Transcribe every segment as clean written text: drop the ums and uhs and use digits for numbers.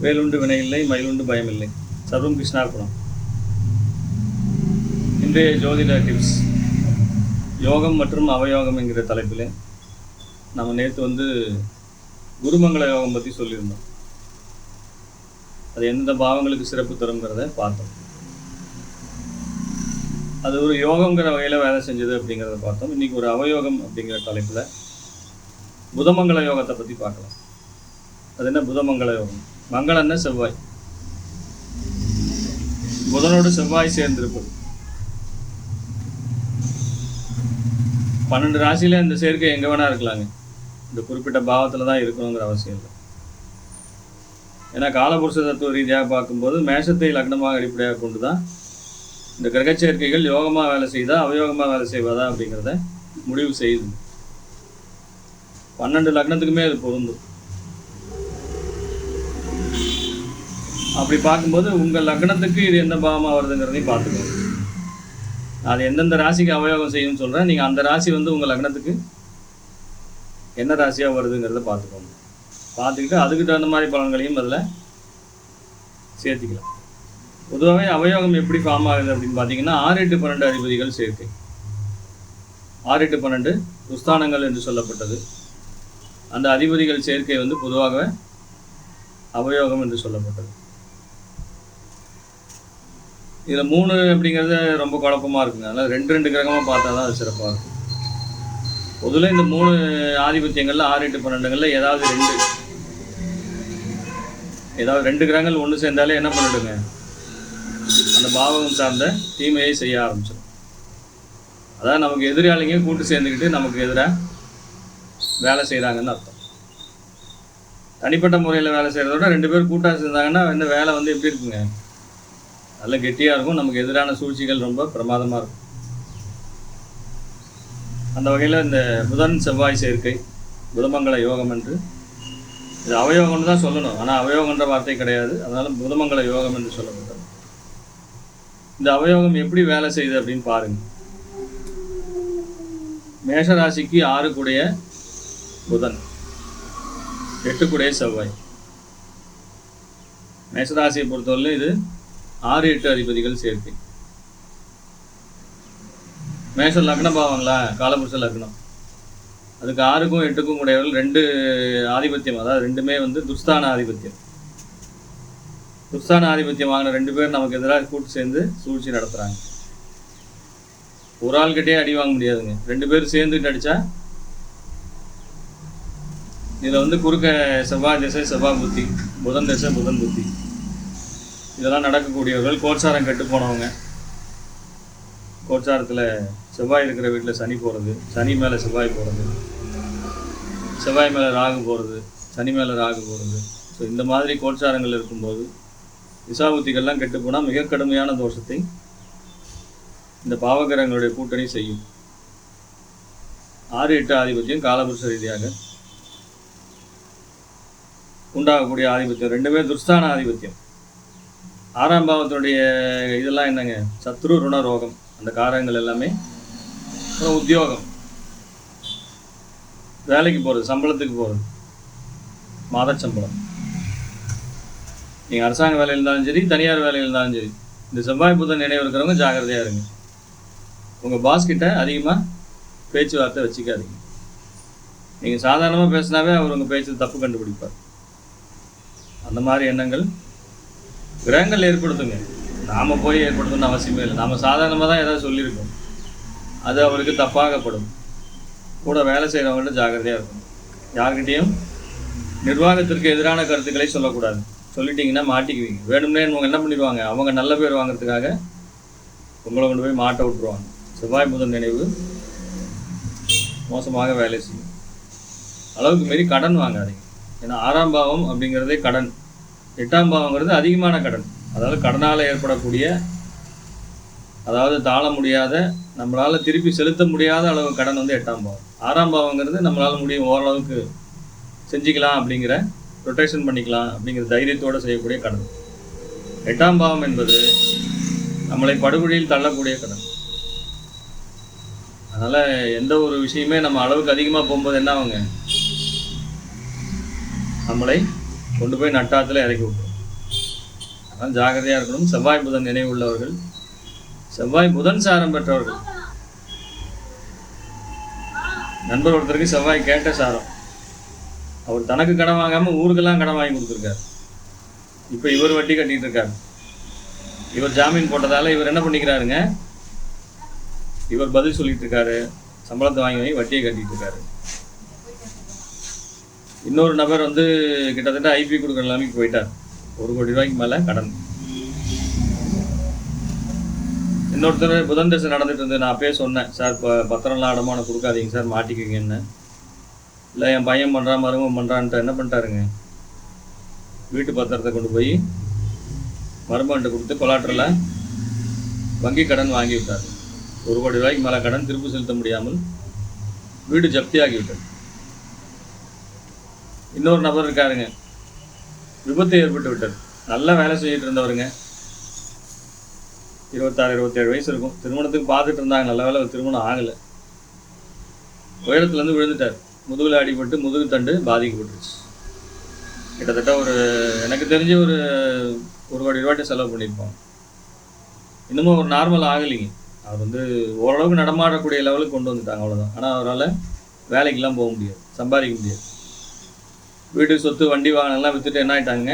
வேலுண்டு வினையில்லை, மயிலுண்டு பயமில்லை. சர்வம் கிருஷ்ணார்ப்பணம். இன்றைய ஜோதிட டிப்ஸ் யோகம் மற்றும் அவயோகம் என்கிற தலைப்பில் நம்ம நேற்று குருமங்கள யோகம் பற்றி சொல்லியிருந்தோம். அது எந்த பாவங்களுக்கு சிறப்பு தருங்கிறத பார்த்தோம். அது ஒரு யோகங்கிற வகையில் வேலை செஞ்சது அப்படிங்கிறத பார்த்தோம். இன்றைக்கி ஒரு அவயோகம் அப்படிங்கிற தலைப்பில் புதமங்கள யோகத்தை பற்றி பார்க்கலாம். அது என்ன புதமங்கள யோகம்? மங்களன்னா செவ்வாய், புதனோடு செவ்வாய் சேர்ந்திருப்பது. 12 ராசியில் இந்த சேர்க்கை எங்கே வேணா இருக்கலாங்க. இந்த குறிப்பிட்ட பாவத்தில் தான் இருக்கணுங்கிற அவசியம் இல்லை. ஏன்னா காலபுருஷ தத்துவ ரீதியாக பார்க்கும்போது மேஷத்தை லக்னமாக அடிப்படையாக கொண்டு தான் இந்த கிரக சேர்க்கைகள் யோகமாக வேலை செய்தா அவயோகமாக வேலை செய்வதா அப்படிங்கிறத முடிவு செய்யுது. 12 லக்னத்துக்குமே அது பொருந்தும். அப்படி பார்க்கும்போது உங்கள் லக்னத்துக்கு இது எந்த பாவமாக வருதுங்கிறதையும் பார்த்துக்கோங்க. அது எந்தெந்த ராசிக்கு அவயோகம் செய்யும்னு சொல்கிறேன். நீங்கள் அந்த ராசி உங்கள் லக்னத்துக்கு என்ன ராசியாக வருதுங்கிறத பார்த்துக்கோங்க. பார்த்துக்கிட்டு அதுக்கு தகுந்த மாதிரி பலன்களையும் அதில் சேர்த்திக்கலாம். பொதுவாகவே அவயோகம் எப்படி ஃபார்ம் ஆகுது அப்படின்னு பார்த்தீங்கன்னா 6, 8, 12 அதிபதிகள் சேர்க்கை. 6, 8, 12 துஸ்தானங்கள் என்று சொல்லப்பட்டது. அந்த அதிபதிகள் சேர்க்கை பொதுவாக அவயோகம் என்று சொல்லப்பட்டது. இதில் 3 அப்படிங்கிறது ரொம்ப குழப்பமாக இருக்குங்க. அதனால் 2 கிரகமாக பார்த்தா தான் அது சிறப்பாக இருக்கும். பொதுவில் இந்த 3 ஆதிபத்தியங்களில் 6, 8, 12களில் ஏதாவது 2 கிரகங்கள் ஒன்று சேர்ந்தாலே என்ன பண்ணிடுங்க, அந்த பாவகம் சார்ந்த தீமையை செய்ய ஆரம்பிச்சிடும். அதாவது நமக்கு எதிராளிங்க கூட்டு சேர்ந்துக்கிட்டு நமக்கு எதிராக வேலை செய்கிறாங்கன்னு அர்த்தம். தனிப்பட்ட முறையில் வேலை செய்கிறத விட 2 பேர் கூட்டாக சேர்ந்தாங்கன்னா இந்த வேலை எப்படி இருக்குங்க, நல்ல கெட்டியாக இருக்கும். நமக்கு எதிரான சூழ்ச்சிகள் ரொம்ப பிரமாதமாக இருக்கும். அந்த வகையில் இந்த புதன் செவ்வாய் சேர்க்கை புதமங்கள யோகம் என்று, இது அவயோகம்னு தான் சொல்லணும், ஆனால் அவயோகன்ற வார்த்தை கிடையாது. அதனால் புதமங்கள யோகம் என்று சொல்லப்பட்டது. இந்த அவயோகம் எப்படி வேலை செய்யுது அப்படின்னு பாருங்கள். மேஷராசிக்கு 6 கூடைய புதன், 8 கூடைய செவ்வாய். மேஷராசியை பொறுத்தவரையிலும் இது 6, 8 அதிபதிகள் சேர்க்கை. மேஷ லக்ன பாவங்களா, காலபுருஷ லக்னம், அதுக்கு 6க்கும் 8க்கும் உடையவர்கள் 2 ஆதிபத்தியம், அதாவது 2மே துஸ்தான ஆதிபத்தியம். துஸ்தான ஆதிபத்தியம் வாங்கின 2 பேர் நமக்கு எதிராக கூட்டு சேர்ந்து சூழ்ச்சி நடத்துகிறாங்க. ஒரு ஆள்கிட்டே அடி வாங்க முடியாதுங்க, 2 பேர் சேர்ந்துட்டு அடித்தா. இதில் குறுக்க செவ்வாய் திசை செவ்வாய் புத்தி, புதன் திசை புதன் புத்தி, இதெல்லாம் நடக்கக்கூடியவர்கள். கோச்சாரம் கெட்டு போனவங்க, கோச்சாரத்தில் செவ்வாய் இருக்கிற வீட்டில் சனி போகிறது, சனி மேலே செவ்வாய் போகிறது, செவ்வாய் மேலே ராகு போகிறது, சனி மேலே ராகு போகிறது. ஸோ இந்த மாதிரி கோச்சாரங்கள் இருக்கும்போது திசாபுத்திகள்லாம் கெட்டு போனால் மிக கடுமையான தோஷத்தை இந்த பாவகிரகங்களுடைய கூட்டணி செய்யும். 6, 8 ஆதிபத்தியம் காலபுருஷ ரீதியாக உண்டாகக்கூடிய ஆதிபத்தியம். 2மே துஸ்தான ஆதிபத்தியம். 6ஆம் பாவத்தினுடைய இதெல்லாம் என்னங்க, சத்ரு ருண ரோகம், அந்த காரகங்கள் எல்லாமே. உத்தியோகம், வேலைக்கு போகிறது, சம்பளத்துக்கு போகிறது, மாத சம்பளம். நீங்கள் அரசாங்க வேலையில் இருந்தாலும் சரி, தனியார் வேலையில் இருந்தாலும் சரி, இந்த செவ்வாய் புதன் நினைவு இருக்கிறவங்க ஜாக்கிரதையாக இருங்க. உங்கள் பாஸ்கிட்ட அதிகமாக பேச்சுவார்த்தை வச்சுக்காதீங்க. நீங்கள் சாதாரணமாக பேசினாவே அவர் உங்கள் பேச்சு தப்பு கண்டுபிடிப்பார். அந்த மாதிரி எண்ணங்கள் கிரகங்கள் ஏற்படுத்துங்க, நாம் போய் ஏற்படுத்தணும்னு அவசியமே இல்லை. நாம் சாதாரணமாக தான் ஏதாவது சொல்லியிருக்கோம், அது அவருக்கு தப்பாகப்படும். கூட வேலை செய்கிறவங்கள்ட்ட ஜாக்கிரதையாக இருக்கணும். யார்கிட்டையும் நிர்வாகத்திற்கு எதிரான கருத்துக்களை சொல்லக்கூடாது. சொல்லிட்டீங்கன்னா மாட்டிக்குவீங்க. வேணும்னே அவங்க என்ன பண்ணிடுவாங்க, அவங்க நல்ல பேர் வாங்கிறதுக்காக உங்களை கொண்டு போய் மாட்ட விட்டுருவாங்க. செவ்வாய் புதன் நினைவு மோசமாக வேலை செய்யும். அளவுக்கு மீறி கடன் வாங்காதீங்க. ஏன்னா 6ஆம் பாவம் அப்படிங்கிறதே கடன், 8ஆம் பாவங்கிறது அதிகமான கடன். அதாவது கடனால் ஏற்படக்கூடிய, அதாவது தாழ முடியாத, நம்மளால் திருப்பி செலுத்த முடியாத அளவு கடன் 8ஆம் பாவம். 6ஆம் பாவங்கிறது நம்மளால் முடியும், ஓரளவுக்கு செஞ்சுக்கலாம், அப்படிங்கிற ரொட்டேஷன் பண்ணிக்கலாம் அப்படிங்கிற தைரியத்தோடு செய்யக்கூடிய கடன். 8ஆம் பாவம் என்பது நம்மளை படுகொழியில் தள்ளக்கூடிய கடன். அதனால் எந்த ஒரு விஷயமே நம்ம அளவுக்கு அதிகமாக போகும்போது என்ன ஆகுங்க, நம்மளை கொண்டு போய் நட்டாத்தில் இறக்கி விட்டுரும். ஆனால் ஜாக்கிரதையாக இருக்கணும். செவ்வாய் புதன் நினைவு உள்ளவர்கள், செவ்வாய் புதன் சாரம் பெற்றவர்கள். நண்பர் ஒருத்தருக்கு செவ்வாய் கேட்ட சாரம். அவர் தனக்கு கடன் வாங்காமல் ஊருக்கெல்லாம் கடன் வாங்கி கொடுத்துருக்காரு. இப்போ இவர் வட்டி கட்டிகிட்டு இருக்காரு. இவர் ஜாமீன் போட்டதால் இவர் என்ன பண்ணிக்கிறாருங்க, இவர் பதில் சொல்லிட்டு இருக்காரு, சம்பளத்தை வாங்கி வட்டியை கட்டிகிட்டு இருக்காரு. இன்னொரு நபர் வந்து கிட்டத்தட்ட ஐபி கொடுக்குற நிலைமைக்கு போயிட்டார். 1 கோடி ரூபாய்க்கு மேலே கடன். இன்னொருத்தர் புதன் தசை நடந்துட்டு இருந்து, நான் அப்பயே சொன்னேன், சார் இப்போ பத்திரம்லாம் அடமானம் கொடுக்காதீங்க சார், மாட்டிக்குங்கன்னு. இல்லை என் பையன் பண்ணுறான், மருமகன் பண்ணுறான்ட்டு என்ன பண்ணிட்டாருங்க, வீட்டு பத்திரத்தை கொண்டு போய் மருமகன்ட்டு கொடுத்து கொலாட்டரில் வங்கி கடன் வாங்கி விட்டார். 1 கோடி ரூபாய்க்கு மேலே கடன் திருப்பி செலுத்த முடியாமல் வீடு ஜப்தியாகி விட்டார். இன்னொரு நபர் இருக்காருங்க, விபத்து ஏற்பட்டு விட்டார். நல்லா வேலை செஞ்சுட்டு இருந்தவருங்க, 26-27 வயசு இருக்கும். திருமணத்துக்கு பார்த்துட்டு இருந்தாங்க, நல்ல வேலை திருமணம் ஆகலை. உயரத்துலேருந்து விழுந்துட்டார். முதுகில் அடிபட்டு முதுகு தண்டு பாதிக்கப்பட்டுருச்சு. கிட்டத்தட்ட எனக்கு தெரிஞ்சு ஒரு 1 கோடி ரூபாய்ட்டு செலவு பண்ணியிருப்பாங்க. இன்னமும் ஒரு நார்மல் ஆகலைங்க. அவர் வந்து ஓரளவுக்கு நடமாடக்கூடிய லெவலுக்கு கொண்டு வந்துட்டாங்க, அவ்வளோதான். ஆனால் அவரால் வேலைக்கெல்லாம் போக முடியாது, சம்பாதிக்க முடியாது. வீடு சொத்து வண்டி வாகனம்லாம் விற்றுட்டு என்ன ஆகிட்டாங்க,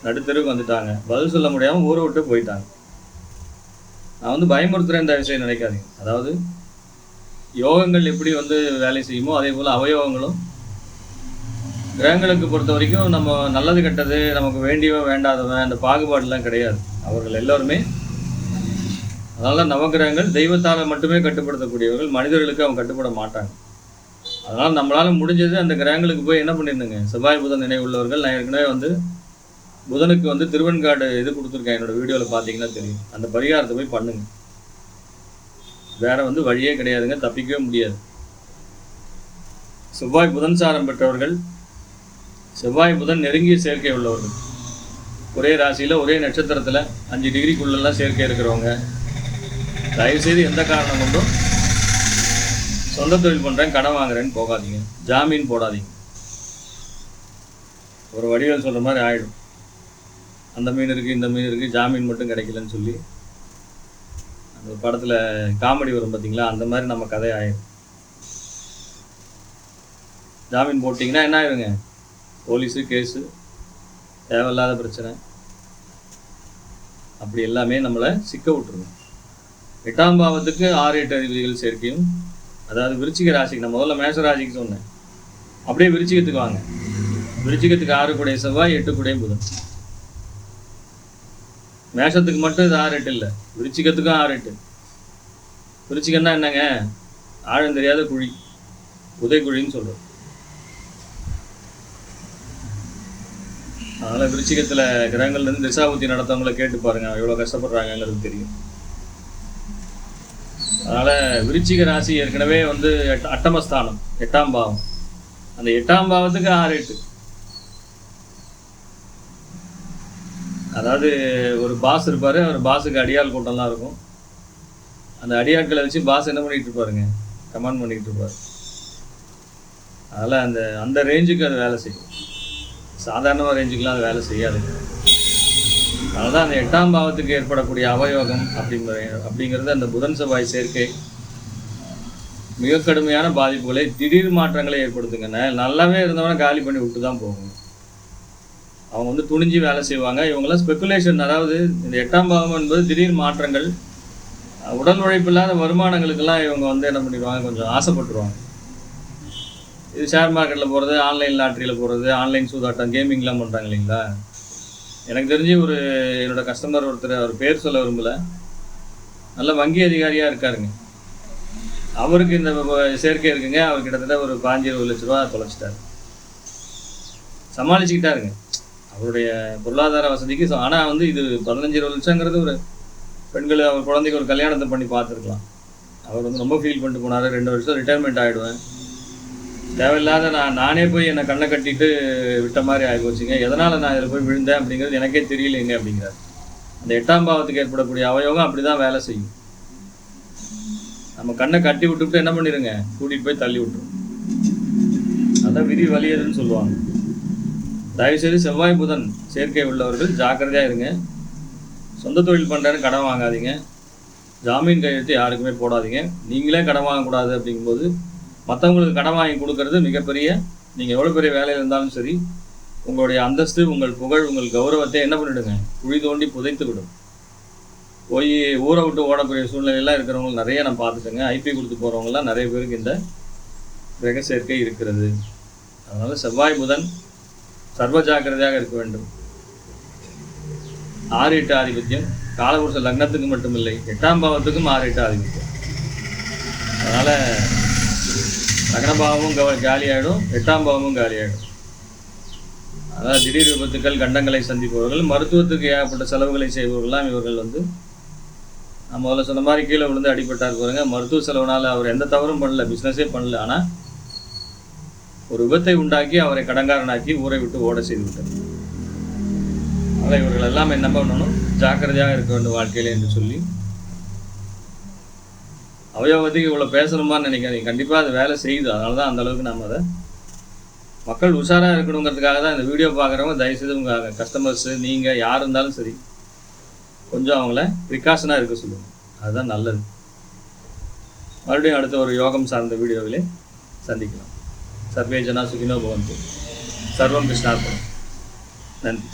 நடுத்தருக்கு வந்துட்டாங்க. பதில் சொல்ல முடியாமல் ஊரை விட்டு போயிட்டாங்க. நான் வந்து பயமுறுத்துகிறேன், இந்த விஷயம் நினைக்காதீங்க. அதாவது யோகங்கள் எப்படி வந்து வேலை செய்யுமோ அதே போல் அவயோகங்களும் கிரகங்களுக்கு பொறுத்த வரைக்கும் நம்ம நல்லது கெட்டது, நமக்கு வேண்டியவன் வேண்டாதவன், அந்த பாகுபாடுலாம் கிடையாது. அவர்கள் எல்லோருமே, அதனால நவகிரகங்கள் தெய்வத்தால் மட்டுமே கட்டுப்படுத்தக்கூடியவர்கள், மனிதர்களுக்கு அவங்க கட்டுப்பட மாட்டாங்க. அதனால் நம்மளால் முடிஞ்சது அந்த கிரகங்களுக்கு போய் என்ன பண்ணியிருந்தேங்க, செவ்வாய் புதன் நினைவு உள்ளவர்கள். நான் ஏற்கனவே வந்து புதனுக்கு வந்து திருவெண்காடு இது கொடுத்துருக்கேன், என்னோடய வீடியோவில் பார்த்தீங்கன்னா தெரியும். அந்த பரிகாரத்தை போய் பண்ணுங்க. வேறு வந்து வழியே கிடையாதுங்க, தப்பிக்கவே முடியாது. செவ்வாய் புதன் சாரம் பெற்றவர்கள், செவ்வாய் புதன் நெருங்கிய சேர்க்கை உள்ளவர்கள், ஒரே ராசியில் ஒரே நட்சத்திரத்தில் 5 டிகிரிக்குள்ளெல்லாம் சேர்க்கை இருக்கிறவங்க, தயவுசெய்து எந்த காரணம் கொண்டும் சொந்த தொழில் பண்ணுறேன் கடன் வாங்குறேன்னு போகாதீங்க, ஜாமீன் போடாதீங்க. ஒரு வடிவேல் சொல்கிற மாதிரி ஆகிடும். அந்த மீன் இருக்குது, இந்த மீன் இருக்குது, ஜாமீன் மட்டும் கிடைக்கலன்னு சொல்லி அந்த படத்தில் காமெடி வரும் பார்த்தீங்களா, அந்த மாதிரி நம்ம கதை ஆயிடும். ஜாமீன் போட்டிங்கன்னா என்ன ஆயிருங்க, போலீஸு கேஸு, தேவையில்லாத பிரச்சனை, அப்படி எல்லாமே நம்மளை சிக்க விட்டுருங்க. 8ஆம் பாவத்துக்கு 6-8 அதிபதிகள் சேர்க்கையும், அதாவது விருச்சிக ராசிக்கு, நான் முதல்ல மேஷ ராசிக்கு சொன்னேன், அப்படியே விருச்சிகத்துக்கு வாங்க. விருச்சிகத்துக்கு 6 கூடை செவ்வாய், 8 கூடை புதன். மேஷத்துக்கு மட்டும் இது 6-8 இல்லை, விருச்சிகத்துக்கும் 6-8. விருச்சிகன்னா என்னங்க, ஆழம் தெரியாத குழி, உதயக்குழின்னு சொல்கிறோம். அதனால் விருச்சிகத்தில் கிரகங்கள்லேருந்து திசாபுத்தி நடத்தவங்களை கேட்டு பாருங்கள், எவ்வளோ கஷ்டப்படுறாங்கங்கிறது தெரியும். அதனால் விருச்சிக ராசி ஏற்கனவே வந்து அட்டமஸ்தானம், 8ஆம் பாவம். அந்த 8ஆம் பாவத்துக்கு 6-8. அதாவது ஒரு பாஸ் இருப்பார், அவர் பாஸுக்கு அடியாள் கூட்டம்லாம் இருக்கும். அந்த அடியாட்களை வச்சு பாஸ் என்ன பண்ணிகிட்டு இருப்பாருங்க, கமாண்ட் பண்ணிகிட்டு இருப்பார். அதனால் அந்த ரேஞ்சுக்கு அது வேலை செய்யும், சாதாரண ரேஞ்சுக்கெலாம் அது வேலை செய்யாதுங்க. அதனால் அந்த 8ஆம் பாவத்துக்கு ஏற்படக்கூடிய அவயோகம் அப்படிங்கிறது அந்த புதன் செவ்வாய் சேர்க்கை மிக கடுமையான பாதிப்புகளை, திடீர் மாற்றங்களை ஏற்படுத்துங்க. நல்லாவே இருந்தவன காலி பண்ணி விட்டு தான் போகும். அவங்க வந்து துணிஞ்சு வேலை செய்வாங்க. இவங்களாம் ஸ்பெக்குலேஷன், அதாவது இந்த 8ஆம் பாவம் என்பது திடீர் மாற்றங்கள், உடல் உழைப்பு இல்லாத வருமானங்களுக்கெல்லாம் இவங்க வந்து என்ன பண்ணிடுவாங்க, கொஞ்சம் ஆசைப்பட்டுருவாங்க. இது ஷேர் மார்க்கெட்டில் போகிறது, ஆன்லைன் லாட்ரியில் போகிறது, ஆன்லைன் சூதாட்டம், கேமிங்லாம் பண்ணுறாங்க இல்லைங்களா. எனக்கு தெரிஞ்சு என்னோட கஸ்டமர் ஒருத்தர், அவர் பேர் சொல்ல விரும்பலை, நல்ல வங்கி அதிகாரியாக இருக்காருங்க. அவருக்கு இந்த சேர்க்கை இருக்குங்க. அவர் கிட்டத்தட்ட ஒரு 15-20 லட்ச ரூபா தொலைச்சிட்டார், சமாளிச்சுக்கிட்டாருங்க அவருடைய பொருளாதார வசதிக்கு. ஆனால் வந்து இது 15-20 லட்சங்கிறது ஒரு பெண்கள், அவர் குழந்தைக்கு ஒரு கல்யாணத்தை பண்ணி பார்த்துருக்கலாம். அவர் வந்து ரொம்ப ஃபீல் பண்ணிட்டு போனார். 2 வருஷம் ரிட்டையர்மெண்ட் ஆகிடுவேன், தேவையில்லாத நானே போய் என்னை கண்ணை கட்டிட்டு விட்ட மாதிரி ஆகிப்போச்சுங்க, எதனால் நான் இதில் போய் விழுந்தேன் அப்படிங்கிறது எனக்கே தெரியலைங்க அப்படிங்கிறார். அந்த 8ஆம் பாவத்துக்கு ஏற்படக்கூடிய அவயோகம் அப்படி தான் வேலை செய்யும். நம்ம கண்ணை கட்டி விட்டுவிட்டு என்ன பண்ணிடுங்க, கூட்டிகிட்டு போய் தள்ளி விட்டுரும். அதான் விதி வலியதுன்னு சொல்லுவாங்க. தயவுசெய்து செவ்வாய் புதன் சேர்க்கை உள்ளவர்கள் ஜாக்கிரதையாக இருங்க. சொந்த தொழில் பண்ணுறேன்னு கடன் வாங்காதீங்க. ஜாமீன் கையெழுத்து யாருக்குமே போடாதீங்க. நீங்களே கடன் வாங்கக்கூடாது. அப்படிங்கும்போது மற்றவங்களுக்கு கடன் வாங்கி கொடுக்கறது மிகப்பெரிய, நீங்கள் எவ்வளோ பெரிய வேலையில் இருந்தாலும் சரி, உங்களுடைய அந்தஸ்து, உங்கள் புகழ், உங்கள் கௌரவத்தை என்ன பண்ணிவிடுங்க, குழி தோண்டி புதைத்து விடும். போய் ஊரை விட்டு ஓடக்கூடிய சூழ்நிலையெல்லாம் இருக்கிறவங்க நிறைய நான் பார்த்துட்டேங்க. ஐபி கொடுத்து போகிறவங்களாம் நிறைய பேருக்கு இந்த கிரக சேர்க்கை இருக்கிறது. அதனால் செவ்வாய் புதன் சர்வ ஜாக்கிரதையாக இருக்க வேண்டும். 6-8 ஆதிபத்தியம் காலபுருஷ லக்னத்துக்கு மட்டுமில்லை, 8ஆம் பாவத்துக்கும் 6-8 ஆதிபத்தியம். அதனால் லக்னபாவமும் காலியாகிடும், 8ஆம் பாவமும் காலியாகிடும். அதாவது திடீர் விபத்துக்கள், கண்டங்களை சந்திப்பவர்கள், மருத்துவத்துக்கு ஏகப்பட்ட செலவுகளை செய்பவர்கள்லாம் இவர்கள் நான் முதல்ல சொன்ன மாதிரி கீழே விழுந்து அடிபட்டார் பாருங்க. மருத்துவ செலவுனால் அவர் எந்த தவறும் பண்ணல, பிஸ்னஸே பண்ணல. ஆனால் ஒரு விபத்தை உண்டாக்கி அவரை கடங்காரனாக்கி ஊரை விட்டு ஓட செய்து விட்டார். அதனால் இவர்கள் எல்லாம் என்ன பண்ணணும், ஜாக்கிரதையாக இருக்க வேண்டும் வாழ்க்கையில என்று சொல்லி, அவயவத்துக்கு இவ்வளோ பேசணுமான்னு நினைக்காதீங்க. கண்டிப்பாக அது வேலை செய்யுது. அதனால தான் அந்தளவுக்கு நம்ம அதை மக்கள் உஷாராக இருக்கணுங்கிறதுக்காக தான் இந்த வீடியோ பார்க்குறவங்க தயவுசெய்து உங்கள் கஸ்டமர்ஸு, நீங்கள் யார் இருந்தாலும் சரி, கொஞ்சம் அவங்கள ப்ரிகாஷனாக இருக்க சொல்லுங்கள். அதுதான் நல்லது. மறுபடியும் அடுத்த ஒரு யோகம் சார்ந்த வீடியோவிலே சந்திக்கலாம். சர்வே ஜனா சுகினோ பவந்து. சர்வம் கிருஷ்ணார்ப்பணம். நன்றி.